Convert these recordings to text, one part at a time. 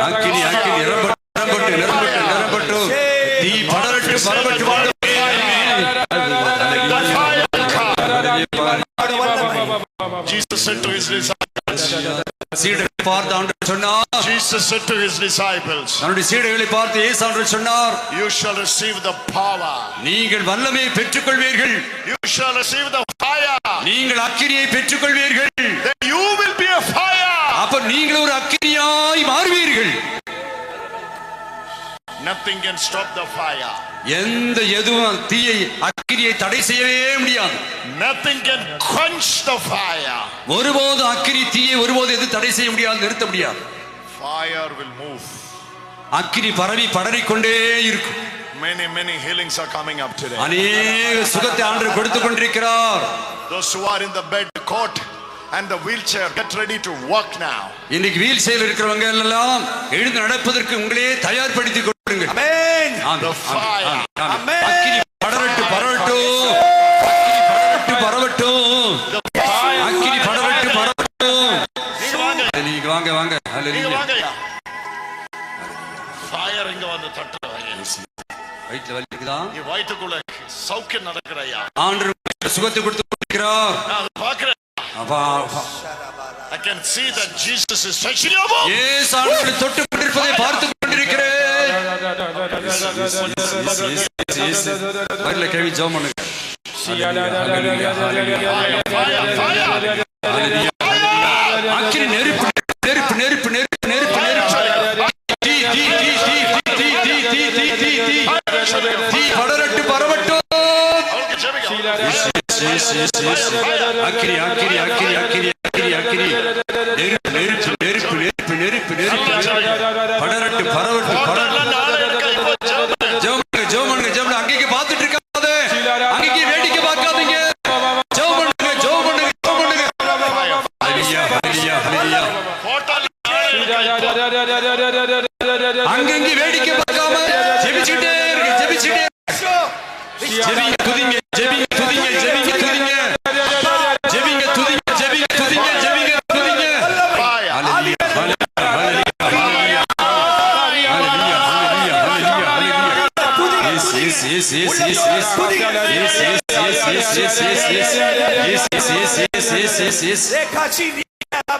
அக்கினி நிரம்பட்டு தீ படரட்டு பரவட்டு. Jesus said to his disciples, சீடர்களை பார்த்து ஆண்டவர் சொன்னார், Jesus said to his disciples, தன்னுடைய சீடர்களை பார்த்து இயேசு ஆண்டவர் சொன்னார், you shall receive the power, நீங்கள் வல்லமையை பெற்றுக்கொள்வீர்கள், you shall receive the fire, நீங்கள் அக்கினியை பெற்றுக்கொள்வீர்கள், then you will be a fire. அப்ப நீங்கள் ஒரு அக்கினியாய் மாறுவீர்கள். Nothing can stop the fire. எதுவும் தீயை அக்கினியை தடை செய்யவே முடியாது. Nothing can quench the fire. ஒருபோது அக்கினி தீயை ஒருபோது எது தடை செய்ய முடியாது, நிறுத்த முடியாது. Fire will move. அக்கினி பரவி படரிக்கொண்டே இருக்கும். Many healings are coming up today. அநேக சுகத்தை ஆண்டவர் கொடுத்துக் கொண்டிருக்கிறார். Those who are in the bed cot and the wheelchair, get ready to work now. இன்னைக்கு வீல் சேர் இருக்கிறவங்க எல்லாம் எழுந்து நடப்பதற்கு உங்களே தயார்படுத்திக் கொள்ளுங்கள். ஆமென். The fire. ஆமென். அக்கினி படரட்டு பரவட்டும். அக்கினி படரட்டு பரவட்டும். நீங்க வாங்க. ஹalleluya. Fire இங்க வந்து தட்டுறாங்க. வயித்துல வலி இருக்குதா? இந்த வயித்துக்குள்ள சௌக்கியம் நடக்குறயா. ஆண்டவர் சுகத்தை கொடுத்து கொண்டிருக்கிறார். நான் பார்க்கிறேன். I can see that Jesus is touching your body. இயேசு ஆண்டவரை தொட்டு கொண்டிருப்பதை பார்த்து கொண்டிருக்கிறேன். வரல கேவி ஜெபம் பண்ணுங்க. அக்கினி நெருப்பு தீ படரட்டு பரவட்டும். அக்கினி நெருப்பு படரட்டு பரவட்டு. ஜெபம் அங்கேயே பார்த்துட்டு இருக்காதே, அங்கேயே வேடிக்கை பார்க்காதீங்க. ஜெபம் பண்ணுங்க. அங்கங்கே வேடிக்கை பார்க்காம ஜெபிச்சிட்டே இருங்க. துதிங்க.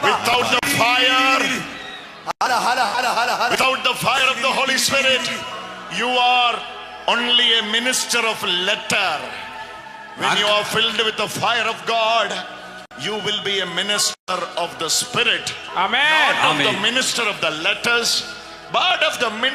Without the fire, without the fire of the Holy Spirit, you are only a minister of letter. When you are filled with the fire of God, you will be a minister of the Spirit. Amen. Not of the minister of the letters, but of the minister